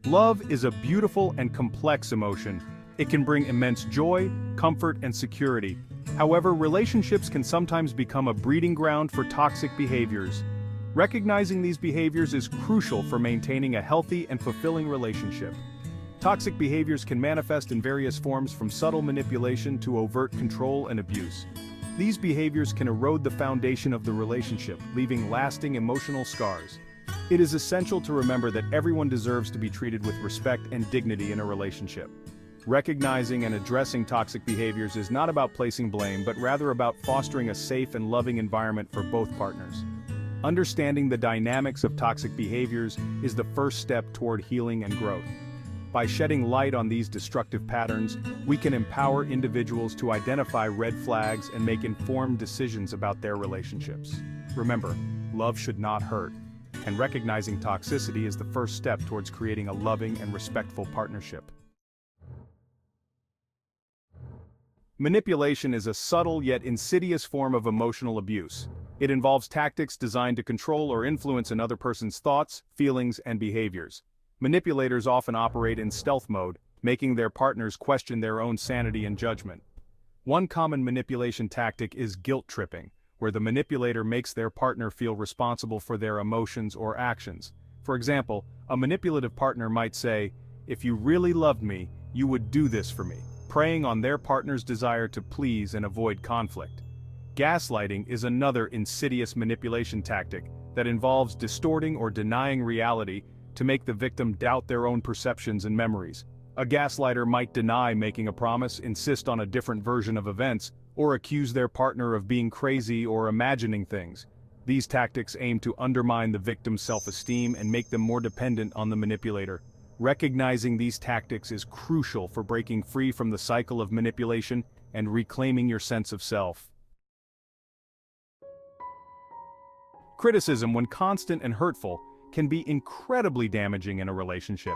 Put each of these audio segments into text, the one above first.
Love is a beautiful and complex emotion. It can bring immense joy, comfort, and security. However, relationships can sometimes become a breeding ground for toxic behaviors. Recognizing these behaviors is crucial for maintaining a healthy and fulfilling relationship. Toxic behaviors can manifest in various forms, from subtle manipulation to overt control and abuse. These behaviors can erode the foundation of the relationship, leaving lasting emotional scars. It is essential to remember that everyone deserves to be treated with respect and dignity in a relationship. Recognizing and addressing toxic behaviors is not about placing blame, but rather about fostering a safe and loving environment for both partners. Understanding the dynamics of toxic behaviors is the first step toward healing and growth. By shedding light on these destructive patterns, we can empower individuals to identify red flags and make informed decisions about their relationships. Remember, love should not hurt, and recognizing toxicity is the first step towards creating a loving and respectful partnership. Manipulation is a subtle yet insidious form of emotional abuse. It involves tactics designed to control or influence another person's thoughts, feelings, and behaviors. Manipulators often operate in stealth mode, making their partners question their own sanity and judgment. One common manipulation tactic is guilt tripping, where the manipulator makes their partner feel responsible for their emotions or actions. For example, a manipulative partner might say, "If you really loved me, you would do this for me," preying on their partner's desire to please and avoid conflict. Gaslighting is another insidious manipulation tactic that involves distorting or denying reality to make the victim doubt their own perceptions and memories. A gaslighter might deny making a promise, insist on a different version of events, or accuse their partner of being crazy or imagining things. These tactics aim to undermine the victim's self-esteem and make them more dependent on the manipulator. Recognizing these tactics is crucial for breaking free from the cycle of manipulation and reclaiming your sense of self. Criticism, when constant and hurtful, can be incredibly damaging in a relationship.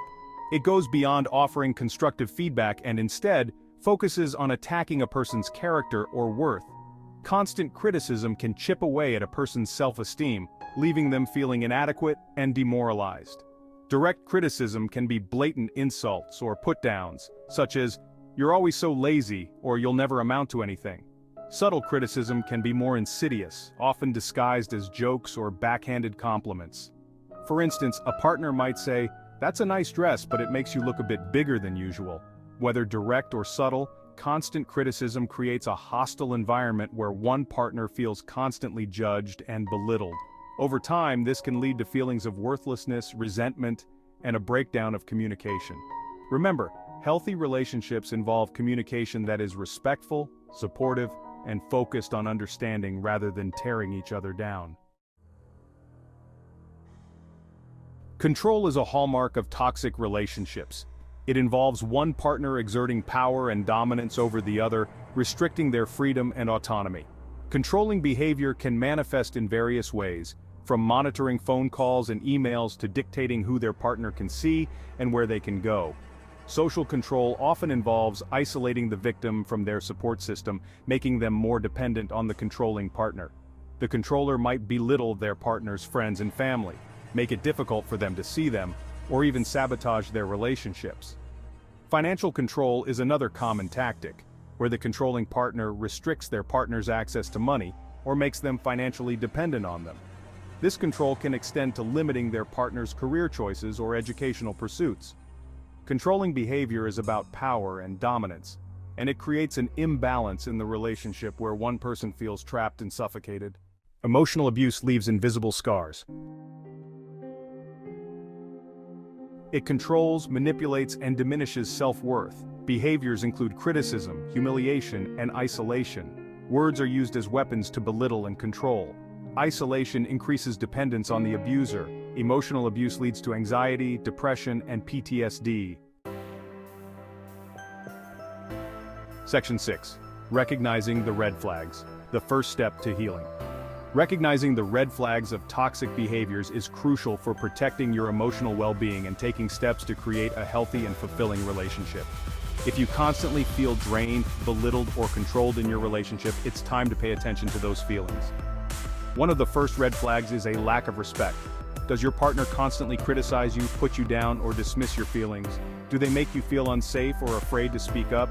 It goes beyond offering constructive feedback and instead focuses on attacking a person's character or worth. Constant criticism can chip away at a person's self-esteem, leaving them feeling inadequate and demoralized. Direct criticism can be blatant insults or put-downs, such as, "You're always so lazy," or "You'll never amount to anything." Subtle criticism can be more insidious, often disguised as jokes or backhanded compliments. For instance, a partner might say, "That's a nice dress, but it makes you look a bit bigger than usual." Whether direct or subtle, constant criticism creates a hostile environment where one partner feels constantly judged and belittled. Over time, this can lead to feelings of worthlessness, resentment, and a breakdown of communication. Remember, healthy relationships involve communication that is respectful, supportive, and focused on understanding rather than tearing each other down. Control is a hallmark of toxic relationships. It involves one partner exerting power and dominance over the other, restricting their freedom and autonomy. Controlling behavior can manifest in various ways, from monitoring phone calls and emails to dictating who their partner can see and where they can go. Social control often involves isolating the victim from their support system, making them more dependent on the controlling partner. The controller might belittle their partner's friends and family, make it difficult for them to see them, or even sabotage their relationships. Financial control is another common tactic, where the controlling partner restricts their partner's access to money or makes them financially dependent on them. This control can extend to limiting their partner's career choices or educational pursuits. Controlling behavior is about power and dominance, and it creates an imbalance in the relationship where one person feels trapped and suffocated. Emotional abuse leaves invisible scars. It controls, manipulates, and diminishes self-worth. Behaviors include criticism, humiliation, and isolation. Words are used as weapons to belittle and control. Isolation increases dependence on the abuser. Emotional abuse leads to anxiety, depression, and PTSD. Section 6. Recognizing the red flags. The first step to healing. Recognizing the red flags of toxic behaviors is crucial for protecting your emotional well-being and taking steps to create a healthy and fulfilling relationship. If you constantly feel drained, belittled, or controlled in your relationship, it's time to pay attention to those feelings. One of the first red flags is a lack of respect. Does your partner constantly criticize you, put you down, or dismiss your feelings? Do they make you feel unsafe or afraid to speak up?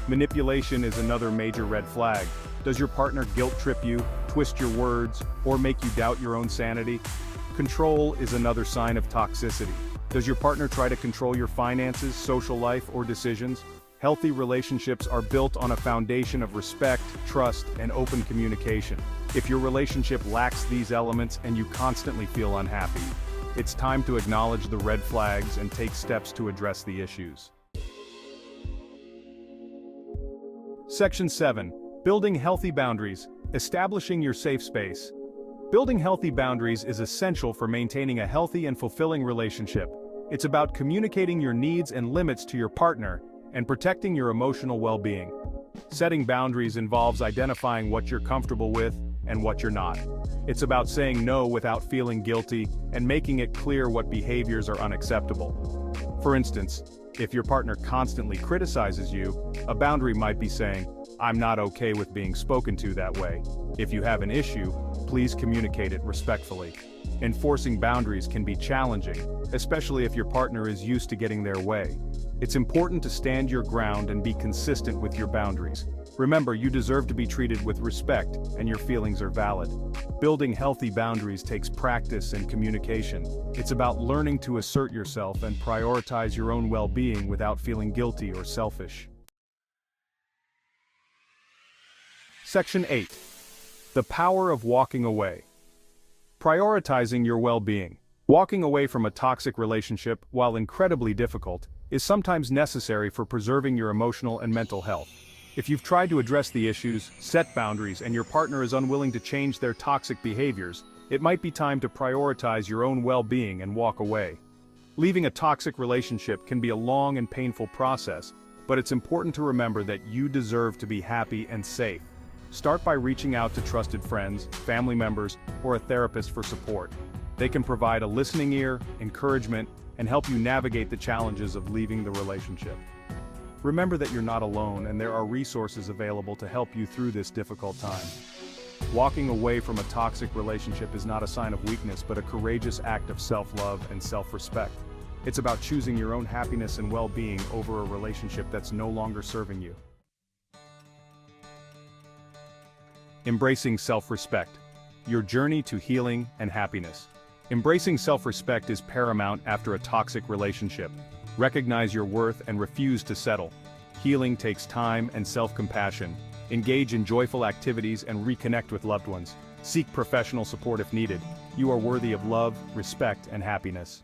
Manipulation is another major red flag. Does your partner guilt trip you, twist your words, or make you doubt your own sanity? Control is another sign of toxicity. Does your partner try to control your finances, social life, or decisions? Healthy relationships are built on a foundation of respect, trust, and open communication. If your relationship lacks these elements and you constantly feel unhappy, it's time to acknowledge the red flags and take steps to address the issues. Section 7. Building healthy boundaries. Establishing your safe space. Building healthy boundaries is essential for maintaining a healthy and fulfilling relationship. It's about communicating your needs and limits to your partner and protecting your emotional well-being. Setting boundaries involves identifying what you're comfortable with and what you're not. It's about saying no without feeling guilty and making it clear what behaviors are unacceptable. For instance, if your partner constantly criticizes you, a boundary might be saying, "I'm not okay with being spoken to that way." If you have an issue, please communicate it respectfully. Enforcing boundaries can be challenging, especially if your partner is used to getting their way. It's important to stand your ground and be consistent with your boundaries. Remember, you deserve to be treated with respect, and your feelings are valid. Building healthy boundaries takes practice and communication. It's about learning to assert yourself and prioritize your own well-being without feeling guilty or selfish. Section 8. The power of walking away. Prioritizing your well-being. Walking away from a toxic relationship, while incredibly difficult, is sometimes necessary for preserving your emotional and mental health. If you've tried to address the issues, set boundaries, and your partner is unwilling to change their toxic behaviors, it might be time to prioritize your own well-being and walk away. Leaving a toxic relationship can be a long and painful process, but it's important to remember that you deserve to be happy and safe. Start by reaching out to trusted friends, family members, or a therapist for support. They can provide a listening ear, encouragement, and help you navigate the challenges of leaving the relationship. Remember that you're not alone and there are resources available to help you through this difficult time. Walking away from a toxic relationship is not a sign of weakness but a courageous act of self-love and self-respect. It's about choosing your own happiness and well-being over a relationship that's no longer serving you. Embracing self-respect. Your journey to healing and happiness. Embracing self-respect is paramount after a toxic relationship. Recognize your worth and refuse to settle. Healing takes time and self-compassion. Engage in joyful activities and reconnect with loved ones. Seek professional support if needed. You are worthy of love, respect, and happiness.